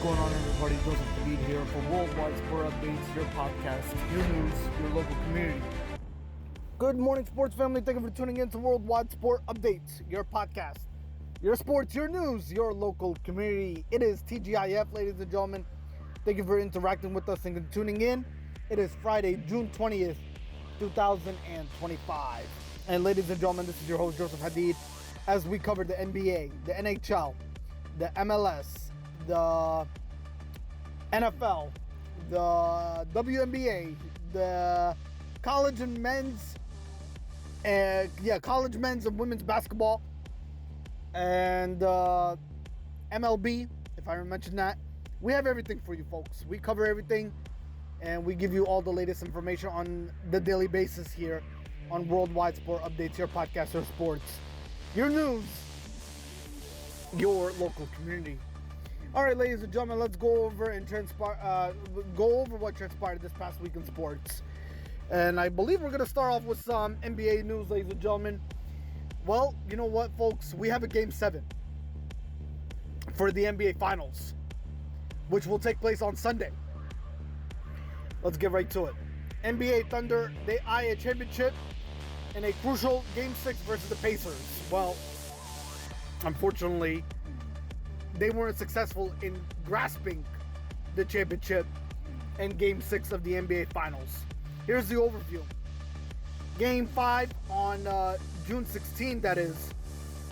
going on, everybody? Joseph Hadid here for Worldwide Sport Updates, your podcast, your news, your local community. Good morning, sports family. Thank you for tuning in to Worldwide Sport Updates, your podcast, your sports, your news, your local community. It is TGIF, ladies and gentlemen. Thank you for interacting with us and tuning in. It is Friday, June 20th, 2025. And ladies and gentlemen, this is your host, Joseph Hadid, as we cover the NBA, the NHL, the MLS, the NFL, the WNBA, the college men's and women's basketball, and MLB, if I mention that. We have everything for you folks. We cover everything, and we give you all the latest information on the daily basis here on Worldwide Sport Updates, your podcast, your sports, your news, your local community. All right, ladies and gentlemen, let's go over what transpired this past week in sports. And I believe we're going to start off with some NBA news, ladies and gentlemen. Well, you know what, folks? We have a Game 7 for the NBA Finals, which will take place on Sunday. Let's get right to it. NBA Thunder, they eye a championship in a crucial Game 6 versus the Pacers. Well, unfortunately, they weren't successful in grasping the championship in Game 6 of the NBA Finals. Here's the overview. Game 5 on June 16, that is,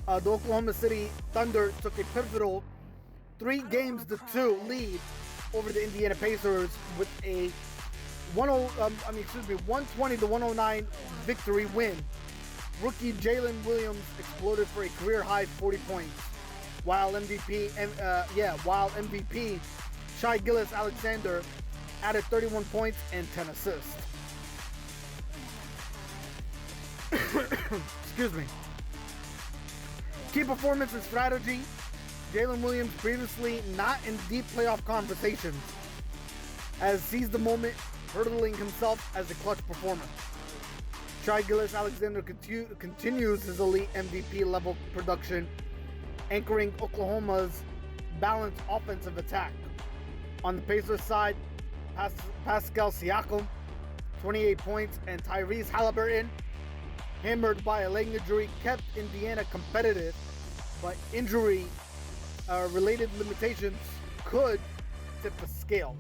the Oklahoma City Thunder took a pivotal 3-2 lead over the Indiana Pacers with a 120-109 victory win. Rookie Jalen Williams exploded for a career-high 40 points. While MVP Shai Gilgeous Alexander added 31 points and 10 assists. Excuse me. Key performance and strategy. Jalen Williams, previously not in deep playoff conversations, has seized the moment, hurdling himself as a clutch performer. Shai Gilgeous Alexander continues his elite MVP level production, anchoring Oklahoma's balanced offensive attack. On the Pacers side, Pascal Siakam, 28 points, and Tyrese Haliburton, hammered by a leg injury, kept Indiana competitive, but injury-related limitations could tip the scale.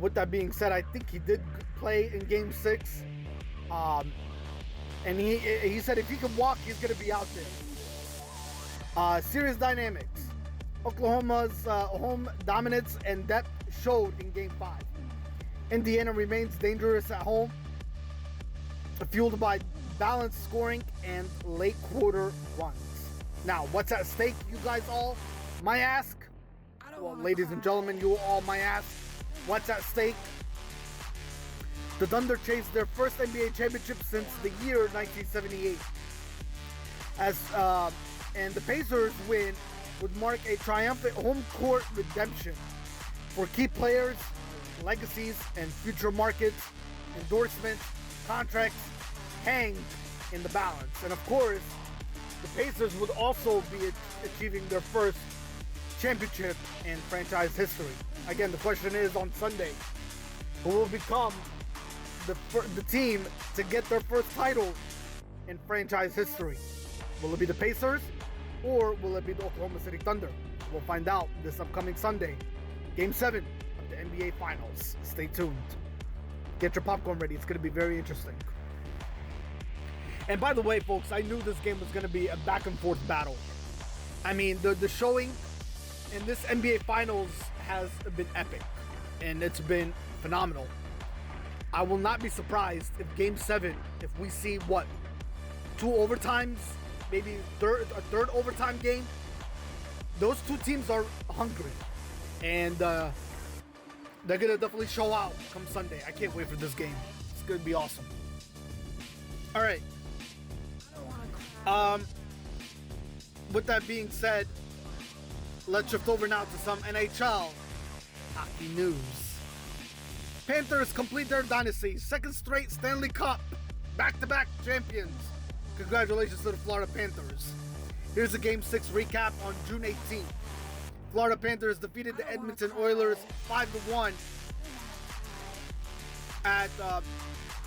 With that being said, I think he did play in Game 6, and he said if he can walk, he's going to be out there. Series dynamics. Oklahoma's home dominance and depth showed in Game 5. Indiana remains dangerous at home, fueled by balanced scoring and late quarter runs. Now, what's at stake, you guys all might ask? Well, ladies and gentlemen, you all might ask, what's at stake? The Thunder chased their first NBA championship since the year 1978. And the Pacers win would mark a triumphant home court redemption for key players, legacies, and future markets. Endorsements, contracts hang in the balance. And of course, the Pacers would also be achieving their first championship in franchise history. Again, the question is on Sunday, who will become the team to get their first title in franchise history? Will it be the Pacers, or will it be the Oklahoma City Thunder? We'll find out this upcoming Sunday. Game 7 of the NBA Finals. Stay tuned. Get your popcorn ready. It's going to be very interesting. And by the way, folks, I knew this game was going to be a back and forth battle. I mean, the showing in this NBA Finals has been epic, and it's been phenomenal. I will not be surprised if Game 7, if we see 2 overtimes, maybe a third overtime game. Those two teams are hungry, and they're gonna definitely show out come Sunday. I can't wait for this game. It's gonna be awesome. All right. With that being said, let's shift over now to some NHL hockey news. Panthers complete their dynasty, second straight Stanley Cup, back-to-back champions. Congratulations to the Florida Panthers. Here's the Game 6 recap on June 18th. Florida Panthers defeated the Edmonton Oilers 5-1 at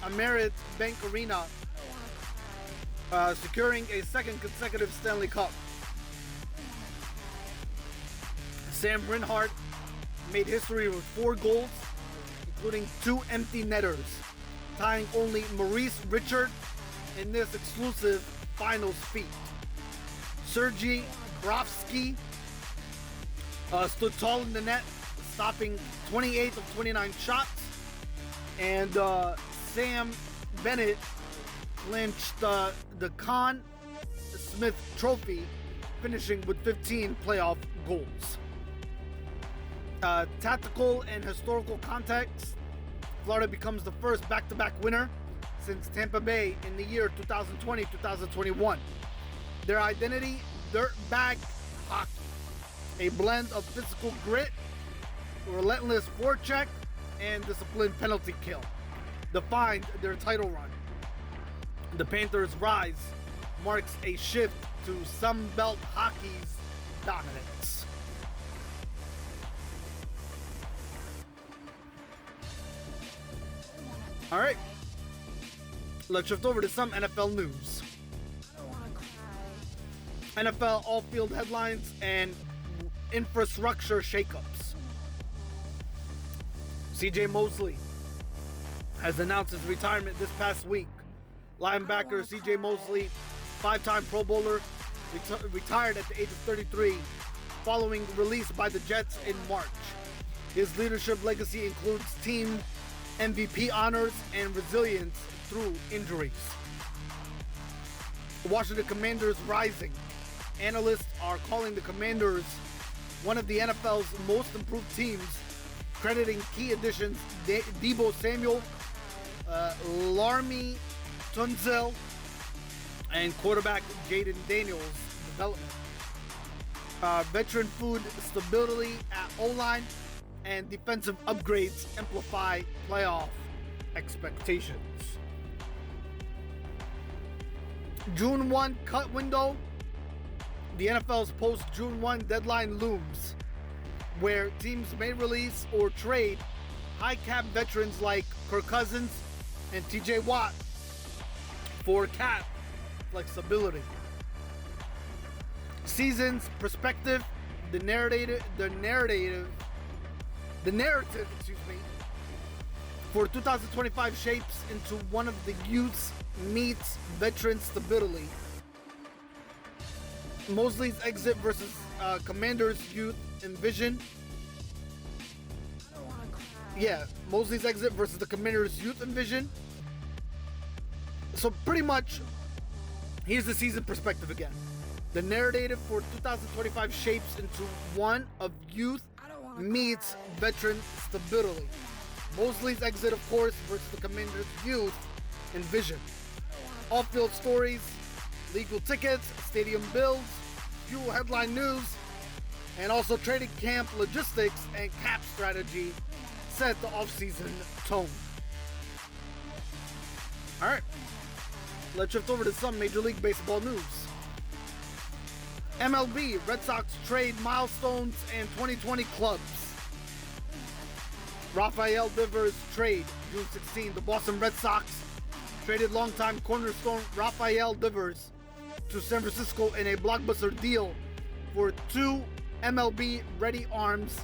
Amerit Bank Arena, securing a second consecutive Stanley Cup. Sam Reinhart made history with 4 goals, including 2 empty netters, tying only Maurice Richard in this exclusive finals feat. Sergei Brovsky stood tall in the net, stopping 28 of 29 shots, and Sam Bennett clinched the Conn Smythe Trophy, finishing with 15 playoff goals. Tactical and historical context, Florida becomes the first back-to-back winner since Tampa Bay in the year 2020-2021. Their identity, dirtbag hockey, a blend of physical grit, relentless forecheck, and disciplined penalty kill, defined their title run. The Panthers' rise marks a shift to Sunbelt hockey's dominance. All right, let's shift over to some NFL news. NFL all-field headlines and infrastructure shakeups. CJ Mosley has announced his retirement this past week. Linebacker CJ Mosley, 5-time Pro Bowler, retired at the age of 33 following release by the Jets in March. His leadership legacy includes team MVP honors and resilience through injuries. The Washington Commanders rising. Analysts are calling the Commanders one of the NFL's most improved teams, crediting key additions Deebo Samuel, Laremy Tunzel, and quarterback Jaden Daniels' development. Veteran food stability at O-line and defensive upgrades amplify playoff expectations. June 1 cut window. The NFL's post-June 1 deadline looms, where teams may release or trade high-cap veterans like Kirk Cousins and TJ Watt for cap flexibility. Season's perspective, the narrative, for 2025 shapes into one of the youth's meets veteran stability. Mosley's exit versus Commanders' youth envision. Mosley's exit versus the Commanders' youth envision. So pretty much, here's the season perspective again. The narrative for 2025 shapes into one of youth meets veteran stability. Mosley's exit, of course, versus the Commanders' youth envision. Off-field stories, legal tickets, stadium builds, fuel headline news, and also training camp logistics and cap strategy set the offseason tone. All right, let's shift over to some Major League Baseball news. MLB, Red Sox trade milestones and 2020 clubs. Rafael Devers trade, June 16. The Boston Red Sox traded longtime cornerstone Rafael Devers to San Francisco in a blockbuster deal for 2 MLB-ready arms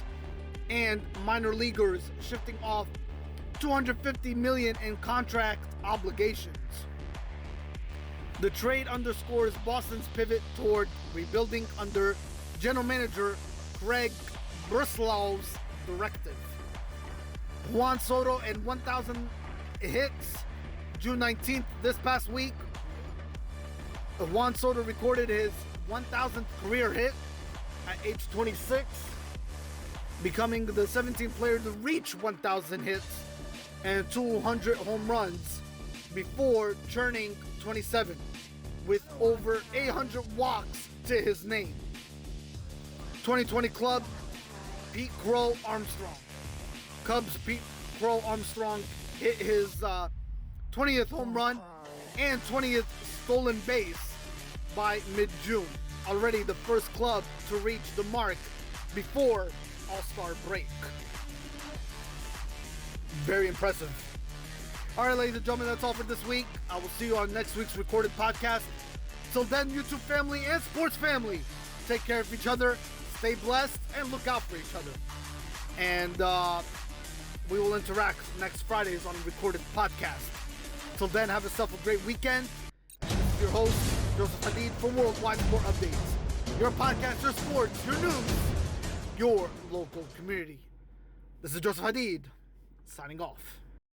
and minor leaguers, shifting off $250 million in contract obligations. The trade underscores Boston's pivot toward rebuilding under general manager Craig Brislow's directive. Juan Soto and 1,000 hits, June 19th, this past week. Juan Soto recorded his 1,000th career hit at age 26, becoming the 17th player to reach 1,000 hits and 200 home runs before turning 27, with over 800 walks to his name. 2020 club, Pete Crow Armstrong. Cubs Pete Crow Armstrong hit his 20th home run and 20th stolen base by mid-June. Already the first club to reach the mark before All-Star break. Very impressive. All right, ladies and gentlemen, that's all for this week. I will see you on next week's recorded podcast. Till then, YouTube family and sports family, take care of each other, stay blessed, and look out for each other. And we will interact next Fridays on Recorded Podcast. Till then, have yourself a great weekend. And this is your host, Joseph Hadid from Worldwide Sport Updates. Your podcast, your sports, your news, your local community. This is Joseph Hadid, signing off.